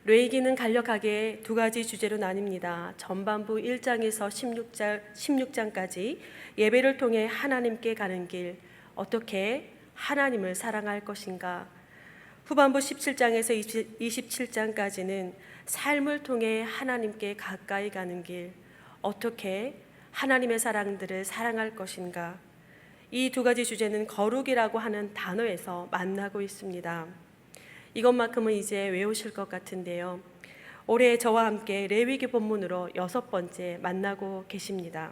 레위기는 간략하게 두 가지 주제로 나뉩니다. 전반부 1장에서 16장까지 예배를 통해 하나님께 가는 길, 어떻게 하나님을 사랑할 것인가. 후반부 17장에서 27장까지는 삶을 통해 하나님께 가까이 가는 길, 어떻게 하나님의 사랑들을 사랑할 것인가. 이 두 가지 주제는 거룩이라고 하는 단어에서 만나고 있습니다. 이것만큼은 이제 외우실 것 같은데요. 올해 저와 함께 레위기 본문으로 6번째 만나고 계십니다.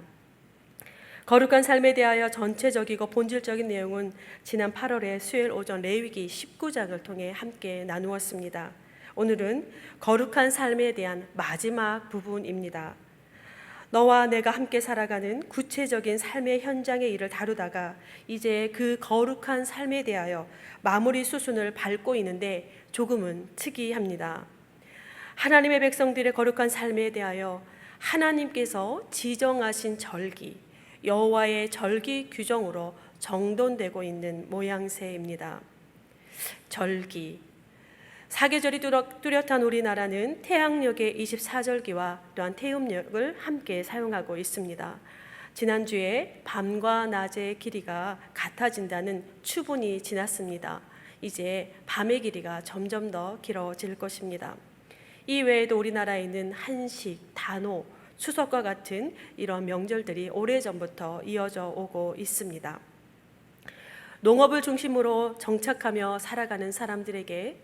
거룩한 삶에 대하여 전체적이고 본질적인 내용은 지난 8월에 수요일 오전 레위기 19장을 통해 함께 나누었습니다. 오늘은 거룩한 삶에 대한 마지막 부분입니다. 너와 내가 함께 살아가는 구체적인 삶의 현장의 일을 다루다가 이제 그 거룩한 삶에 대하여 마무리 수순을 밟고 있는데 조금은 특이합니다. 하나님의 백성들의 거룩한 삶에 대하여 하나님께서 지정하신 절기, 여호와의 절기 규정으로 정돈되고 있는 모양새입니다. 절기, 사계절이 뚜렷한 우리나라는 태양력의 24절기와 또한 태음력을 함께 사용하고 있습니다. 지난주에 밤과 낮의 길이가 같아진다는 추분이 지났습니다. 이제 밤의 길이가 점점 더 길어질 것입니다. 이 외에도 우리나라에는 한식, 단오, 추석과 같은 이런 명절들이 오래전부터 이어져 오고 있습니다. 농업을 중심으로 정착하며 살아가는 사람들에게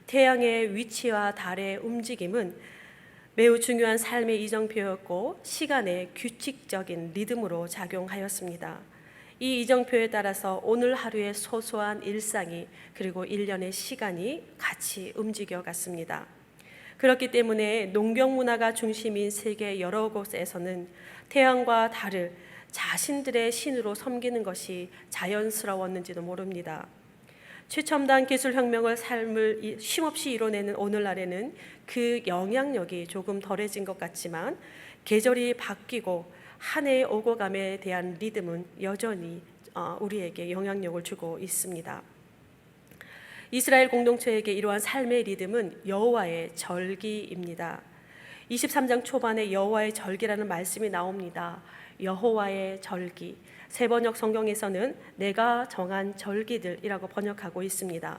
태양의 위치와 달의 움직임은 매우 중요한 삶의 이정표였고 시간의 규칙적인 리듬으로 작용하였습니다. 이 이정표에 따라서 오늘 하루의 소소한 일상이 그리고 1년의 시간이 같이 움직여 갔습니다. 그렇기 때문에 농경 문화가 중심인 세계 여러 곳에서는 태양과 달을 자신들의 신으로 섬기는 것이 자연스러웠는지도 모릅니다. 최첨단 기술혁명을 삶을 쉼없이 이뤄내는 오늘날에는 그 영향력이 조금 덜해진 것 같지만 계절이 바뀌고 한 해의 오고 감에 대한 리듬은 여전히 우리에게 영향력을 주고 있습니다. 이스라엘 공동체에게 이러한 삶의 리듬은 여호와의 절기입니다. 23장 초반에 여호와의 절기라는 말씀이 나옵니다. 여호와의 절기, 세번역 성경에서는 내가 정한 절기들이라고 번역하고 있습니다.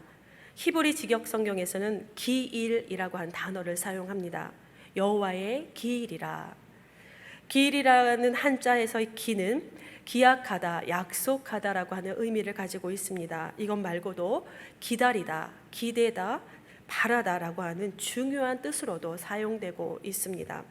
히브리 직역 성경에서는 기일이라고 한 단어를 사용합니다. 여호와의 기일이라. 기일이라는 한자에서의 기는 기약하다, 약속하다라고 하는 의미를 가지고 있습니다. 이것 말고도 기다리다, 기대다, 바라다라고 하는 중요한 뜻으로도 사용되고 있습니다.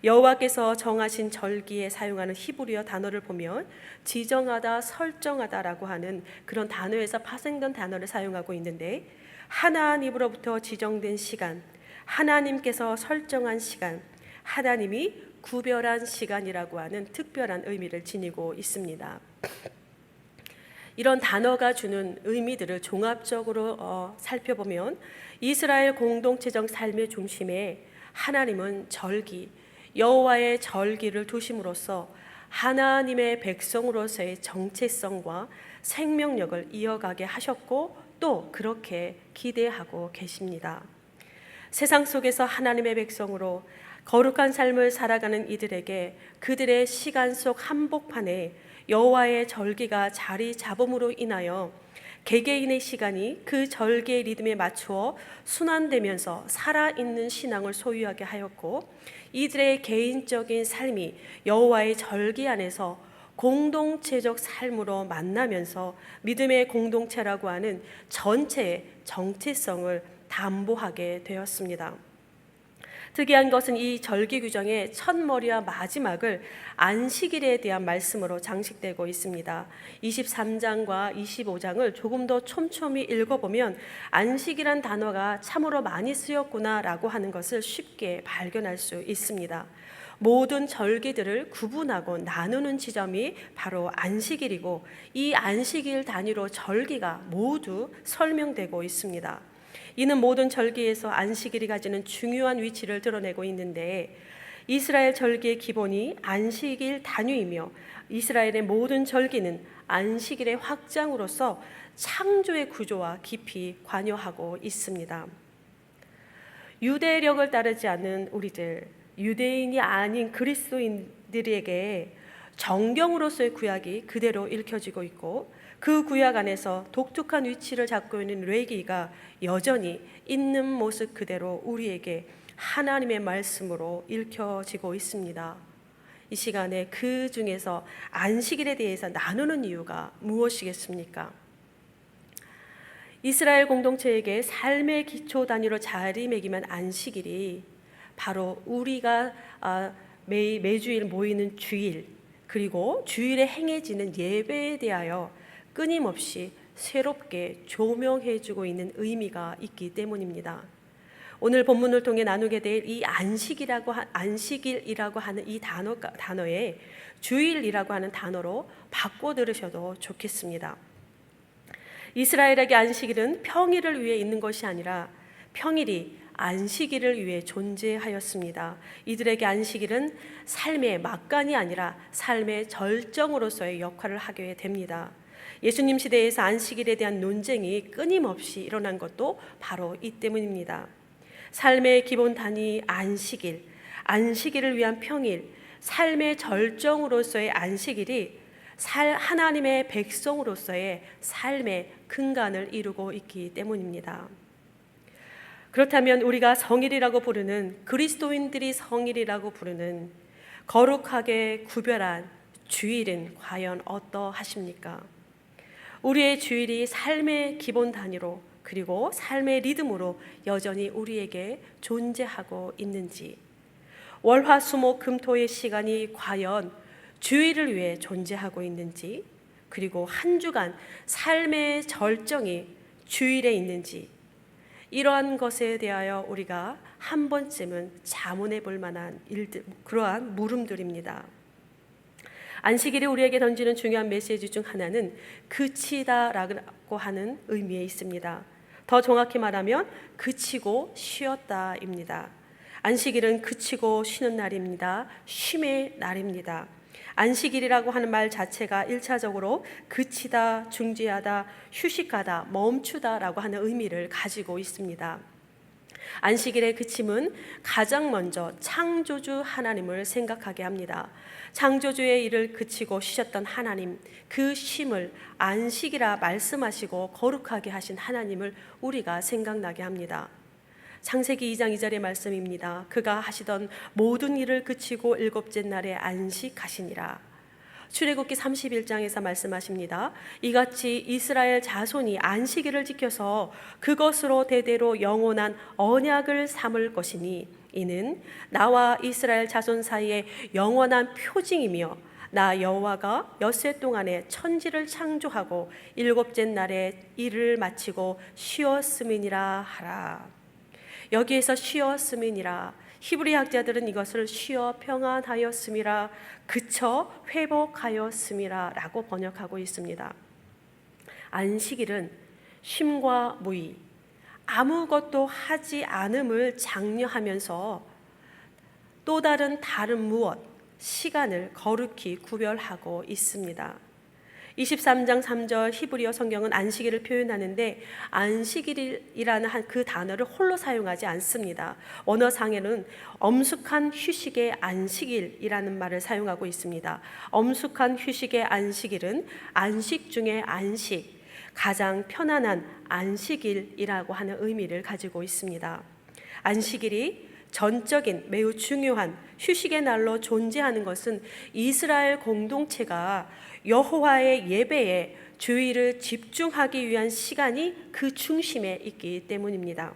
여호와께서 정하신 절기에 사용하는 히브리어 단어를 보면 지정하다, 설정하다라고 하는 그런 단어에서 파생된 단어를 사용하고 있는데 하나님으로부터 지정된 시간, 하나님께서 설정한 시간, 하나님이 구별한 시간이라고 하는 특별한 의미를 지니고 있습니다. 이런 단어가 주는 의미들을 종합적으로 살펴보면 이스라엘 공동체적 삶의 중심에 하나님은 절기, 여호와의 절기를 두심으로써 하나님의 백성으로서의 정체성과 생명력을 이어가게 하셨고 또 그렇게 기대하고 계십니다. 세상 속에서 하나님의 백성으로 거룩한 삶을 살아가는 이들에게 그들의 시간 속 한복판에 여호와의 절기가 자리 잡음으로 인하여 개개인의 시간이 그 절기의 리듬에 맞추어 순환되면서 살아있는 신앙을 소유하게 하였고 이들의 개인적인 삶이 여호와의 절기 안에서 공동체적 삶으로 만나면서 믿음의 공동체라고 하는 전체의 정체성을 담보하게 되었습니다. 특이한 것은 이 절기 규정의 첫머리와 마지막을 안식일에 대한 말씀으로 장식되고 있습니다. 23장과 25장을 조금 더 촘촘히 읽어보면 안식이란 단어가 참으로 많이 쓰였구나라고 하는 것을 쉽게 발견할 수 있습니다. 모든 절기들을 구분하고 나누는 지점이 바로 안식일이고 이 안식일 단위로 절기가 모두 설명되고 있습니다. 이는 모든 절기에서 안식일이 가지는 중요한 위치를 드러내고 있는데 이스라엘 절기의 기본이 안식일 단위이며 이스라엘의 모든 절기는 안식일의 확장으로서 창조의 구조와 깊이 관여하고 있습니다. 유대력을 따르지 않는 우리들, 유대인이 아닌 그리스도인들에게 정경으로서의 구약이 그대로 읽혀지고 있고, 그 구약 안에서 독특한 위치를 잡고 있는 레위기가 여전히 있는 모습 그대로 우리에게 하나님의 말씀으로 읽혀지고 있습니다. 이 시간에 그 중에서 안식일에 대해서 나누는 이유가 무엇이겠습니까? 이스라엘 공동체에게 삶의 기초 단위로 자리매김한 안식일이 바로 우리가 매주일 모이는 주일, 그리고 주일에 행해지는 예배에 대하여 끊임없이 새롭게 조명해주고 있는 의미가 있기 때문입니다. 오늘 본문을 통해 나누게 될 이 안식일이라고 하는 이 단어에 주일이라고 하는 단어로 바꿔 들으셔도 좋겠습니다. 이스라엘에게 안식일은 평일을 위해 있는 것이 아니라 평일이 안식일을 위해 존재하였습니다. 이들에게 안식일은 삶의 막간이 아니라 삶의 절정으로서의 역할을 하게 됩니다. 예수님 시대에서 안식일에 대한 논쟁이 끊임없이 일어난 것도 바로 이 때문입니다. 삶의 기본 단위 안식일, 안식일을 위한 평일, 삶의 절정으로서의 안식일이 하나님의 백성으로서의 삶의 근간을 이루고 있기 때문입니다. 그렇다면 우리가 성일이라고 부르는, 그리스도인들이 성일이라고 부르는 거룩하게 구별한 주일은 과연 어떠하십니까? 우리의 주일이 삶의 기본 단위로, 그리고 삶의 리듬으로 여전히 우리에게 존재하고 있는지, 월화수목금토의 시간이 과연 주일을 위해 존재하고 있는지, 그리고 한 주간 삶의 절정이 주일에 있는지, 이러한 것에 대하여 우리가 한 번쯤은 자문해 볼 만한 그러한 물음들입니다. 안식일이 우리에게 던지는 중요한 메시지 중 하나는 그치다라고 하는 의미에 있습니다. 더 정확히 말하면 그치고 쉬었다입니다. 안식일은 그치고 쉬는 날입니다. 쉼의 날입니다. 안식일이라고 하는 말 자체가 1차적으로 그치다, 중지하다, 휴식하다, 멈추다라고 하는 의미를 가지고 있습니다. 안식일의 그침은 가장 먼저 창조주 하나님을 생각하게 합니다. 창조주의 일을 그치고 쉬셨던 하나님, 그 쉼을 안식이라 말씀하시고 거룩하게 하신 하나님을 우리가 생각나게 합니다. 창세기 2장 2절의 말씀입니다. 그가 하시던 모든 일을 그치고 일곱째 날에 안식하시니라. 출애굽기 31장에서 말씀하십니다. 이같이 이스라엘 자손이 안식일을 지켜서 그것으로 대대로 영원한 언약을 삼을 것이니 이는 나와 이스라엘 자손 사이에 영원한 표징이며 나 여호와가 엿새 동안에 천지를 창조하고 일곱째 날에 일을 마치고 쉬었음이니라 하라. 여기에서 쉬었음이니라, 히브리 학자들은 이것을 쉬어 평안하였음이라, 그쳐 회복하였음이라 라고 번역하고 있습니다. 안식일은 쉼과 무의, 아무것도 하지 않음을 장려하면서 또 다른 무엇, 시간을 거룩히 구별하고 있습니다. 23장 3절 히브리어 성경은 안식일을 표현하는데 안식일이라는 그 단어를 홀로 사용하지 않습니다. 언어상에는 엄숙한 휴식의 안식일이라는 말을 사용하고 있습니다. 엄숙한 휴식의 안식일은 안식 중에 안식, 가장 편안한 안식일이라고 하는 의미를 가지고 있습니다. 안식일이 전적인 매우 중요한 휴식의 날로 존재하는 것은 이스라엘 공동체가 여호와의 예배에 주의를 집중하기 위한 시간이 그 중심에 있기 때문입니다.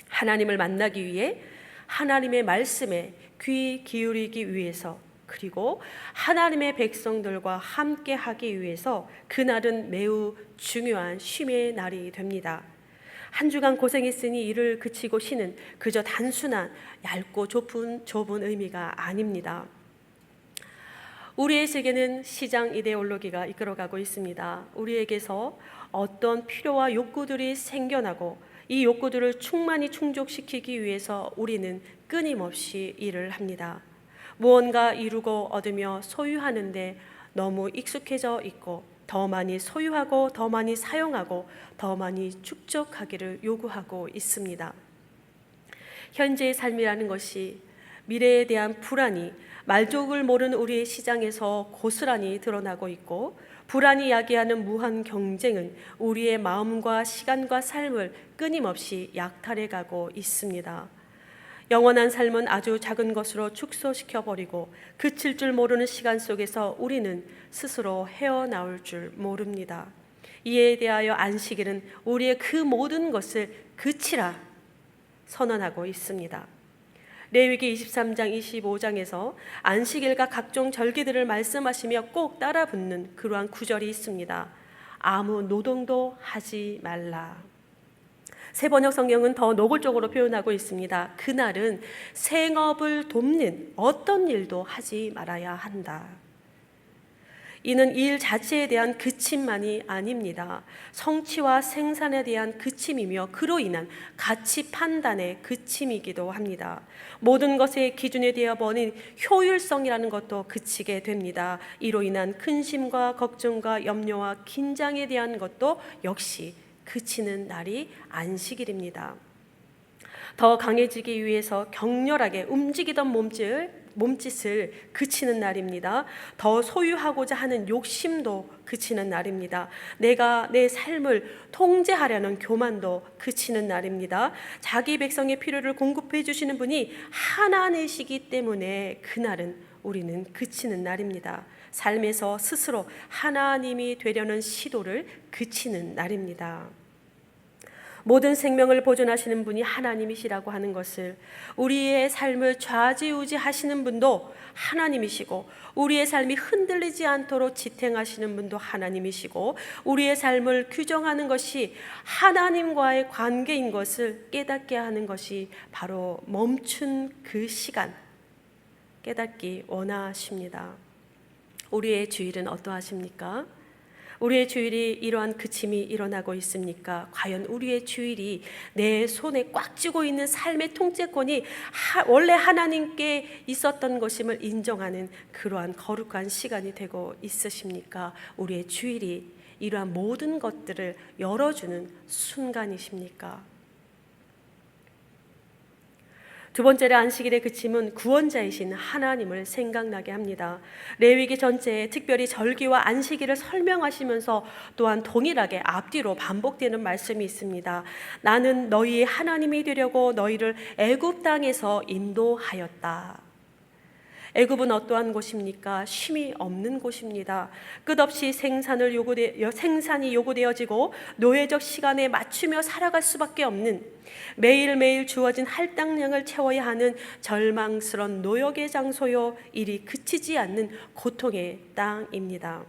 하나님을 만나기 위해 하나님의 말씀에 귀 기울이기 위해서, 그리고 하나님의 백성들과 함께 하기 위해서 그날은 매우 중요한 쉼의 날이 됩니다. 한 주간 고생했으니 일을 그치고 쉬는 그저 단순한 얇고 좁은 의미가 아닙니다. 우리의 세계는 시장 이데올로기가 이끌어가고 있습니다. 우리에게서 어떤 필요와 욕구들이 생겨나고 이 욕구들을 충만히 충족시키기 위해서 우리는 끊임없이 일을 합니다. 무언가 이루고 얻으며 소유하는데 너무 익숙해져 있고 더 많이 소유하고 더 많이 사용하고 더 많이 축적하기를 요구하고 있습니다. 현재의 삶이라는 것이 미래에 대한 불안이 말족을 모르는 우리의 시장에서 고스란히 드러나고 있고, 불안이 야기하는 무한 경쟁은 우리의 마음과 시간과 삶을 끊임없이 약탈해가고 있습니다. 영원한 삶은 아주 작은 것으로 축소시켜버리고 그칠 줄 모르는 시간 속에서 우리는 스스로 헤어나올 줄 모릅니다. 이에 대하여 안식일은 우리의 그 모든 것을 그치라 선언하고 있습니다. 레위기 23장 25장에서 안식일과 각종 절기들을 말씀하시며 꼭 따라붙는 그러한 구절이 있습니다. 아무 노동도 하지 말라. 새 번역 성경은 더 노골적으로 표현하고 있습니다. 그날은 생업을 돕는 어떤 일도 하지 말아야 한다. 이는 일 자체에 대한 그침만이 아닙니다. 성취와 생산에 대한 그침이며 그로 인한 가치 판단의 그침이기도 합니다. 모든 것의 기준이 되어버린 효율성이라는 것도 그치게 됩니다. 이로 인한 근심과 걱정과 염려와 긴장에 대한 것도 역시 그치는 날이 안식일입니다. 더 강해지기 위해서 격렬하게 움직이던 몸짓을 그치는 날입니다. 더 소유하고자 하는 욕심도 그치는 날입니다. 내가 내 삶을 통제하려는 교만도 그치는 날입니다. 자기 백성의 필요를 공급해 주시는 분이 하나님이시기 때문에 그날은 우리는 그치는 날입니다. 삶에서 스스로 하나님이 되려는 시도를 그치는 날입니다. 모든 생명을 보존하시는 분이 하나님이시라고 하는 것을, 우리의 삶을 좌지우지하시는 분도 하나님이시고, 우리의 삶이 흔들리지 않도록 지탱하시는 분도 하나님이시고, 우리의 삶을 규정하는 것이 하나님과의 관계인 것을 깨닫게 하는 것이 바로 멈춘 그 시간, 깨닫기 원하십니다. 우리의 주일은 어떠하십니까? 우리의 주일이 이러한 그침이 일어나고 있습니까? 과연 우리의 주일이 내 손에 꽉 쥐고 있는 삶의 통제권이 원래 하나님께 있었던 것임을 인정하는 그러한 거룩한 시간이 되고 있으십니까? 우리의 주일이 이러한 모든 것들을 열어주는 순간이십니까? 두 번째로 안식일의 그침은 구원자이신 하나님을 생각나게 합니다. 레위기 전체에 특별히 절기와 안식일을 설명하시면서 또한 동일하게 앞뒤로 반복되는 말씀이 있습니다. 나는 너희의 하나님이 되려고 너희를 애굽 땅에서 인도하였다. 애굽은 어떠한 곳입니까? 쉼이 없는 곳입니다. 끝없이 생산이 요구되어지고 노예적 시간에 맞추며 살아갈 수밖에 없는, 매일매일 주어진 할당량을 채워야 하는 절망스러운 노역의 장소요, 일이 그치지 않는 고통의 땅입니다.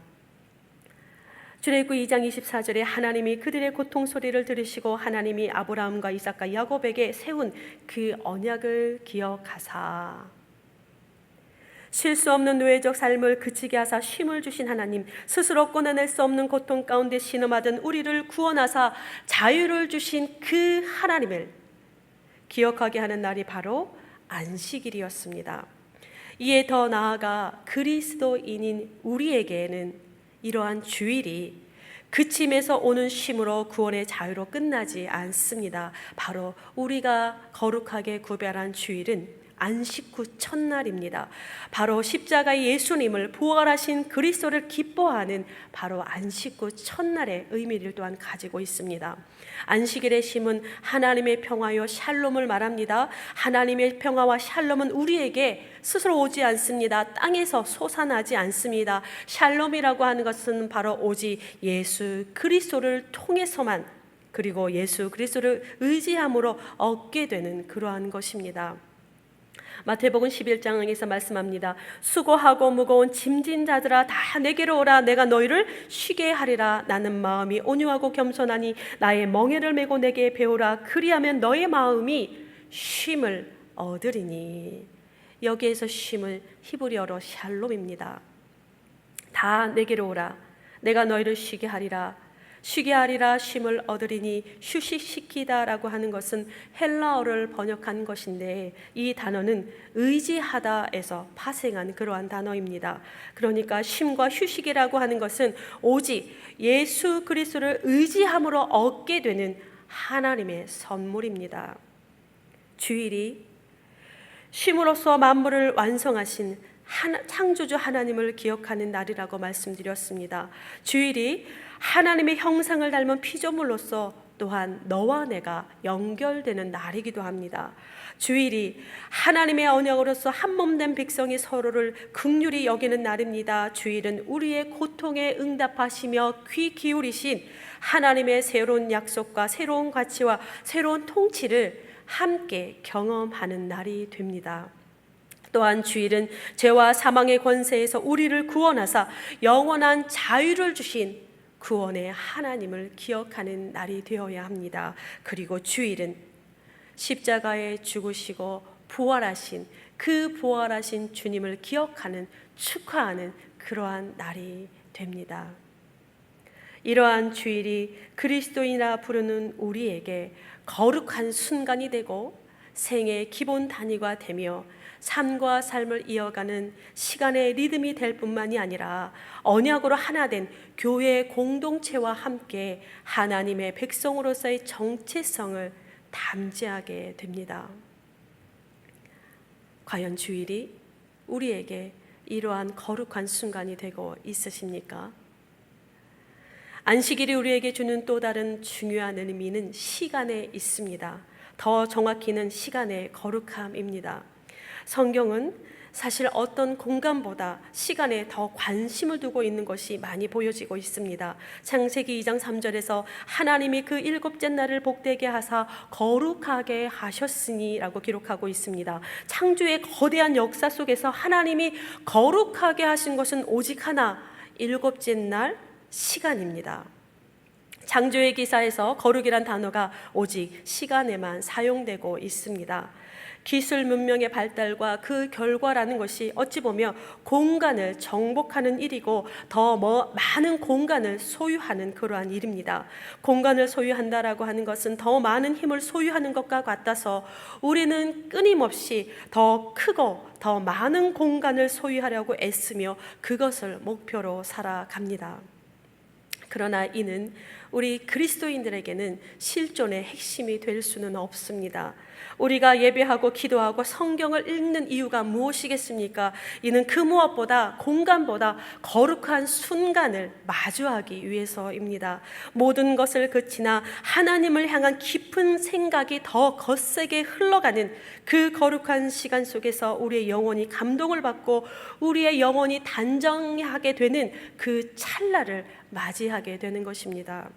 출애굽기 2장 24절에 하나님이 그들의 고통 소리를 들으시고 하나님이 아브라함과 이삭과 야곱에게 세운 그 언약을 기억하사, 쉴 수 없는 노예적 삶을 그치게 하사 쉼을 주신 하나님, 스스로 끊어낼 수 없는 고통 가운데 신음하던 우리를 구원하사 자유를 주신 그 하나님을 기억하게 하는 날이 바로 안식일이었습니다. 이에 더 나아가 그리스도인인 우리에게는 이러한 주일이 그침에서 오는 쉼으로 구원의 자유로 끝나지 않습니다. 바로 우리가 거룩하게 구별한 주일은 안식 후 첫날입니다. 바로 십자가의 예수님을, 부활하신 그리스도를 기뻐하는 바로 안식 후 첫날의 의미를 또한 가지고 있습니다. 안식일의 쉼은 하나님의 평화요 샬롬을 말합니다. 하나님의 평화와 샬롬은 우리에게 스스로 오지 않습니다. 땅에서 솟아나지 않습니다. 샬롬이라고 하는 것은 바로 오직 예수 그리스도를 통해서만, 그리고 예수 그리스도를 의지함으로 얻게 되는 그러한 것입니다. 마태복음 11장에서 말씀합니다. 수고하고 무거운 짐진 자들아 다 내게로 오라. 내가 너희를 쉬게 하리라. 나는 마음이 온유하고 겸손하니 나의 멍에를 메고 내게 배우라. 그리하면 너의 마음이 쉼을 얻으리니. 여기에서 쉼은 히브리어로 샬롬입니다. 다 내게로 오라. 내가 너희를 쉬게 하리라. 쉬게 하리라, 쉼을 얻으리니, 휴식시키다라고 하는 것은 헬라어를 번역한 것인데 이 단어는 의지하다에서 파생한 그러한 단어입니다. 그러니까 쉼과 휴식이라고 하는 것은 오직 예수 그리스도를 의지함으로 얻게 되는 하나님의 선물입니다. 주일이 쉼으로써 만물을 완성하신 창조주 하나님을 기억하는 날이라고 말씀드렸습니다. 주일이 하나님의 형상을 닮은 피조물로서 또한 너와 내가 연결되는 날이기도 합니다. 주일이 하나님의 언약으로서 한몸된 백성이 서로를 긍휼히 여기는 날입니다. 주일은 우리의 고통에 응답하시며 귀 기울이신 하나님의 새로운 약속과 새로운 가치와 새로운 통치를 함께 경험하는 날이 됩니다. 또한 주일은 죄와 사망의 권세에서 우리를 구원하사 영원한 자유를 주신 구원의 하나님을 기억하는 날이 되어야 합니다. 그리고 주일은 십자가에 죽으시고 부활하신 그 부활하신 주님을 기억하는, 축하하는 그러한 날이 됩니다. 이러한 주일이 그리스도인이라 부르는 우리에게 거룩한 순간이 되고 생의 기본 단위가 되며 삶과 삶을 이어가는 시간의 리듬이 될 뿐만이 아니라 언약으로 하나 된 교회의 공동체와 함께 하나님의 백성으로서의 정체성을 담지하게 됩니다. 과연 주일이 우리에게 이러한 거룩한 순간이 되고 있으십니까? 안식일이 우리에게 주는 또 다른 중요한 의미는 시간에 있습니다. 더 정확히는 시간의 거룩함입니다. 성경은 사실 어떤 공간보다 시간에 더 관심을 두고 있는 것이 많이 보여지고 있습니다. 창세기 2장 3절에서 하나님이 그 일곱째 날을 복되게 하사 거룩하게 하셨으니 라고 기록하고 있습니다. 창조의 거대한 역사 속에서 하나님이 거룩하게 하신 것은 오직 하나, 일곱째 날 시간입니다. 창조의 기사에서 거룩이란 단어가 오직 시간에만 사용되고 있습니다. 기술 문명의 발달과 그 결과라는 것이 어찌 보면 공간을 정복하는 일이고 더 많은 공간을 소유하는 그러한 일입니다. 공간을 소유한다라고 하는 것은 더 많은 힘을 소유하는 것과 같아서 우리는 끊임없이 더 크고 더 많은 공간을 소유하려고 애쓰며 그것을 목표로 살아갑니다. 그러나 이는 우리 그리스도인들에게는 실존의 핵심이 될 수는 없습니다. 우리가 예배하고 기도하고 성경을 읽는 이유가 무엇이겠습니까? 이는 그 무엇보다 공간보다 거룩한 순간을 마주하기 위해서입니다. 모든 것을 그치나 하나님을 향한 깊은 생각이 더 거세게 흘러가는 그 거룩한 시간 속에서 우리의 영혼이 감동을 받고 우리의 영혼이 단정하게 되는 그 찰나를 맞이하게 되는 것입니다.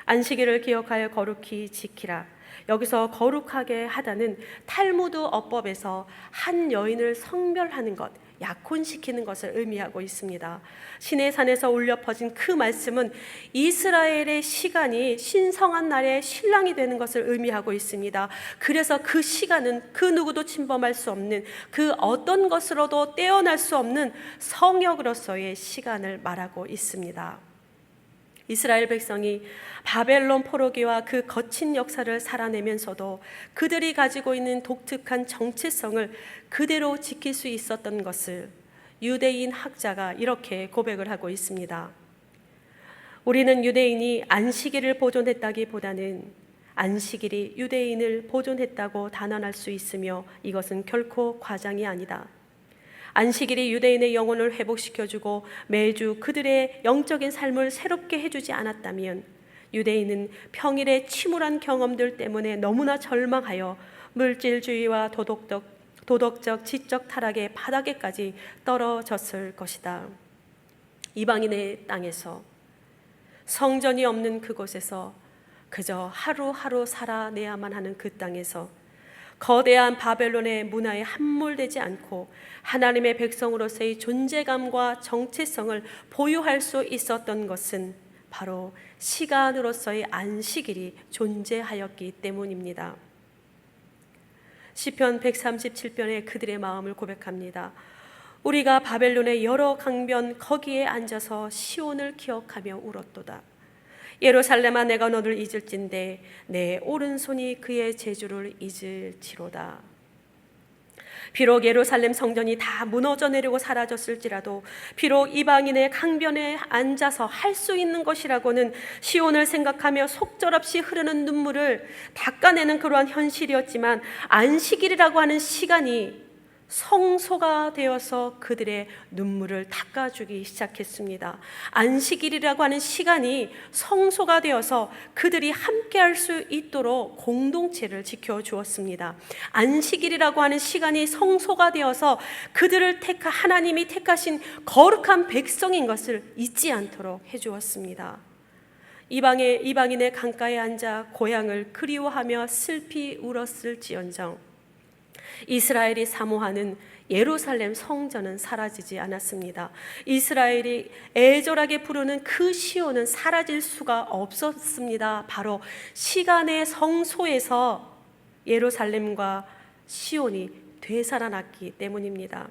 안식일을 기억하여 거룩히 지키라. 여기서 거룩하게 하다는 탈무드 어법에서 한 여인을 성별하는 것, 약혼시키는 것을 의미하고 있습니다. 시내산에서 울려 퍼진 그 말씀은 이스라엘의 시간이 신성한 날에 신랑이 되는 것을 의미하고 있습니다. 그래서 그 시간은 그 누구도 침범할 수 없는, 그 어떤 것으로도 떼어낼 수 없는 성역으로서의 시간을 말하고 있습니다. 이스라엘 백성이 바벨론 포로기와 그 거친 역사를 살아내면서도 그들이 가지고 있는 독특한 정체성을 그대로 지킬 수 있었던 것을 유대인 학자가 이렇게 고백을 하고 있습니다. 우리는 유대인이 안식일을 보존했다기보다는 안식일이 유대인을 보존했다고 단언할 수 있으며 이것은 결코 과장이 아니다. 안식일이 유대인의 영혼을 회복시켜주고 매주 그들의 영적인 삶을 새롭게 해주지 않았다면 유대인은 평일의 침울한 경험들 때문에 너무나 절망하여 물질주의와 도덕적 지적 타락의 바닥에까지 떨어졌을 것이다. 이방인의 땅에서 성전이 없는 그곳에서 그저 하루하루 살아내야만 하는 그 땅에서 거대한 바벨론의 문화에 함몰되지 않고 하나님의 백성으로서의 존재감과 정체성을 보유할 수 있었던 것은 바로 시간으로서의 안식일이 존재하였기 때문입니다. 시편 137편에 그들의 마음을 고백합니다. 우리가 바벨론의 여러 강변 거기에 앉아서 시온을 기억하며 울었도다. 예루살렘아 내가 너를 잊을진대 내 오른손이 그의 재주를 잊을지로다. 비록 예루살렘 성전이 다 무너져 내리고 사라졌을지라도, 비록 이방인의 강변에 앉아서 할 수 있는 것이라고는 시온을 생각하며 속절없이 흐르는 눈물을 닦아내는 그러한 현실이었지만, 안식일이라고 하는 시간이 성소가 되어서 그들의 눈물을 닦아주기 시작했습니다. 안식일이라고 하는 시간이 성소가 되어서 그들이 함께할 수 있도록 공동체를 지켜주었습니다. 안식일이라고 하는 시간이 성소가 되어서 그들을 하나님이 택하신 거룩한 백성인 것을 잊지 않도록 해주었습니다. 이방인의 강가에 앉아 고향을 그리워하며 슬피 울었을지언정 이스라엘이 사모하는 예루살렘 성전은 사라지지 않았습니다. 이스라엘이 애절하게 부르는 그 시온은 사라질 수가 없었습니다. 바로 시간의 성소에서 예루살렘과 시온이 되살아났기 때문입니다.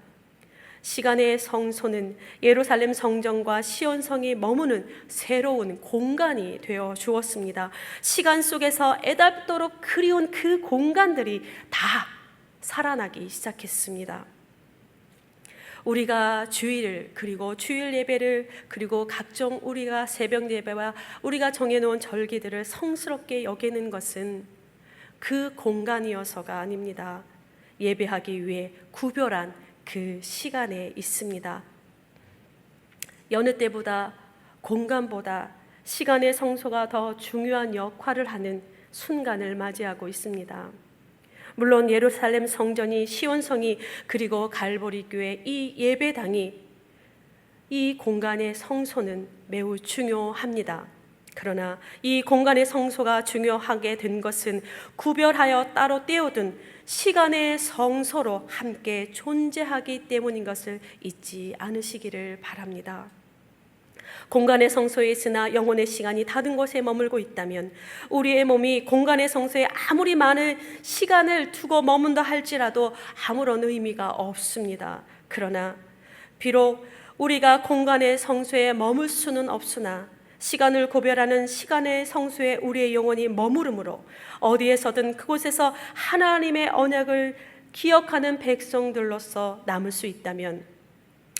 시간의 성소는 예루살렘 성전과 시온성이 머무는 새로운 공간이 되어 주었습니다. 시간 속에서 애답도록 그리운 그 공간들이 다 살아나기 시작했습니다. 우리가 주일을, 그리고 주일 예배를, 그리고 각종 우리가 새벽 예배와 우리가 정해놓은 절기들을 성스럽게 여기는 것은 그 공간이어서가 아닙니다. 예배하기 위해 구별한 그 시간에 있습니다. 여느 때보다, 공간보다 시간의 성소가 더 중요한 역할을 하는 순간을 맞이하고 있습니다. 물론 예루살렘 성전이, 시온성이, 그리고 갈보리 교회 이 예배당이, 이 공간의 성소는 매우 중요합니다. 그러나 이 공간의 성소가 중요하게 된 것은 구별하여 따로 떼어둔 시간의 성소로 함께 존재하기 때문인 것을 잊지 않으시기를 바랍니다. 공간의 성소에 있으나 영혼의 시간이 닫은 곳에 머물고 있다면, 우리의 몸이 공간의 성소에 아무리 많은 시간을 두고 머문다 할지라도 아무런 의미가 없습니다. 그러나 비록 우리가 공간의 성소에 머물 수는 없으나 시간을 구별하는 시간의 성소에 우리의 영혼이 머무르므로 어디에서든 그곳에서 하나님의 언약을 기억하는 백성들로서 남을 수 있다면,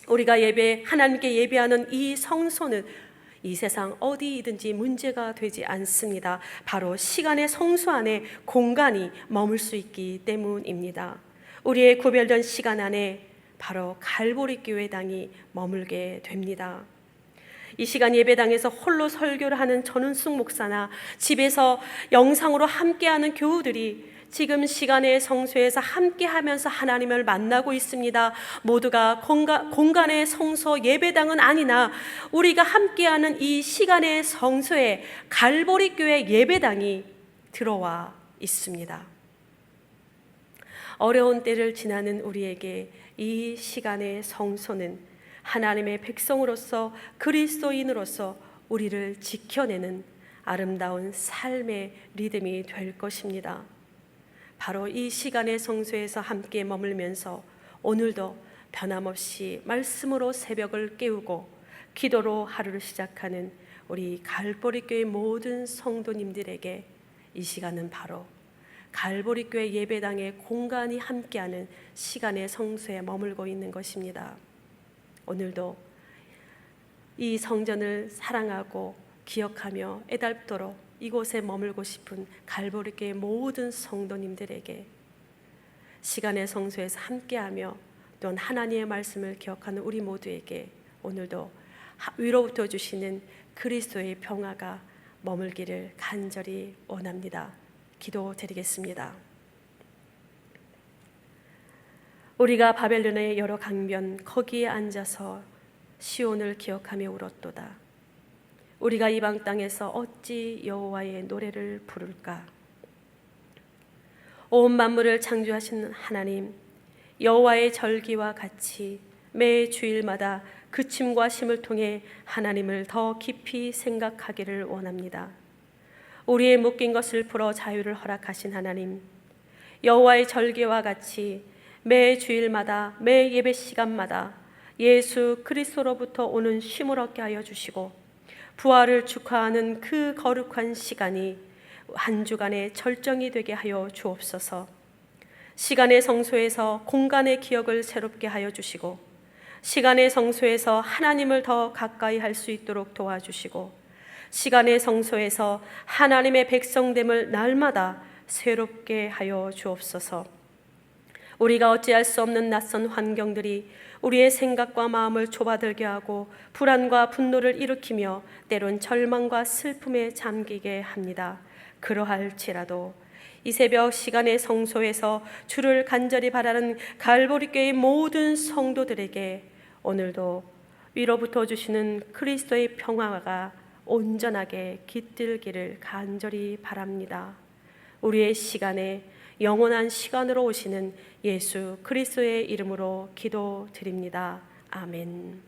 우리가 하나님께 예배하는 이 성소는 이 세상 어디이든지 문제가 되지 않습니다. 바로 시간의 성소 안에 공간이 머물 수 있기 때문입니다. 우리의 구별된 시간 안에 바로 갈보리 교회당이 머물게 됩니다. 이 시간 예배당에서 홀로 설교를 하는 전은숙 목사나 집에서 영상으로 함께하는 교우들이 지금 시간의 성소에서 함께하면서 하나님을 만나고 있습니다. 모두가 공간의 성소 예배당은 아니나 우리가 함께하는 이 시간의 성소에 갈보리 교회 예배당이 들어와 있습니다. 어려운 때를 지나는 우리에게 이 시간의 성소는 하나님의 백성으로서, 그리스도인으로서 우리를 지켜내는 아름다운 삶의 리듬이 될 것입니다. 바로 이 시간의 성소에서 함께 머물면서 오늘도 변함없이 말씀으로 새벽을 깨우고 기도로 하루를 시작하는 우리 갈보리교회 모든 성도님들에게 이 시간은 바로 갈보리교회 예배당의 공간이 함께하는 시간의 성소에 머물고 있는 것입니다. 오늘도 이 성전을 사랑하고 기억하며 애달도록 이곳에 머물고 싶은 갈보리교회 모든 성도님들에게 시간의 성소에서 함께하며 또한 하나님의 말씀을 기억하는 우리 모두에게 오늘도 위로부터 주시는 그리스도의 평화가 머물기를 간절히 원합니다. 기도드리겠습니다. 우리가 바벨론의 여러 강변 거기에 앉아서 시온을 기억하며 울었도다. 우리가 이방 땅에서 어찌 여호와의 노래를 부를까? 온 만물을 창조하신 하나님, 여호와의 절기와 같이 매 주일마다 그침과 심을 통해 하나님을 더 깊이 생각하기를 원합니다. 우리의 묶인 것을 풀어 자유를 허락하신 하나님, 여호와의 절기와 같이 매 주일마다, 매 예배 시간마다 예수 그리스도로부터 오는 쉼을 얻게 하여 주시고 부활을 축하하는 그 거룩한 시간이 한 주간의 절정이 되게 하여 주옵소서. 시간의 성소에서 공간의 기억을 새롭게 하여 주시고, 시간의 성소에서 하나님을 더 가까이 할 수 있도록 도와주시고, 시간의 성소에서 하나님의 백성됨을 날마다 새롭게 하여 주옵소서. 우리가 어찌할 수 없는 낯선 환경들이 우리의 생각과 마음을 좁아들게 하고 불안과 분노를 일으키며 때론 절망과 슬픔에 잠기게 합니다. 그러할지라도 이 새벽 시간의 성소에서 주를 간절히 바라는 갈보리 교회의 모든 성도들에게 오늘도 위로부터 주시는 그리스도의 평화가 온전하게 깃들기를 간절히 바랍니다. 우리의 시간에 영원한 시간으로 오시는 예수 그리스도의 이름으로 기도드립니다. 아멘.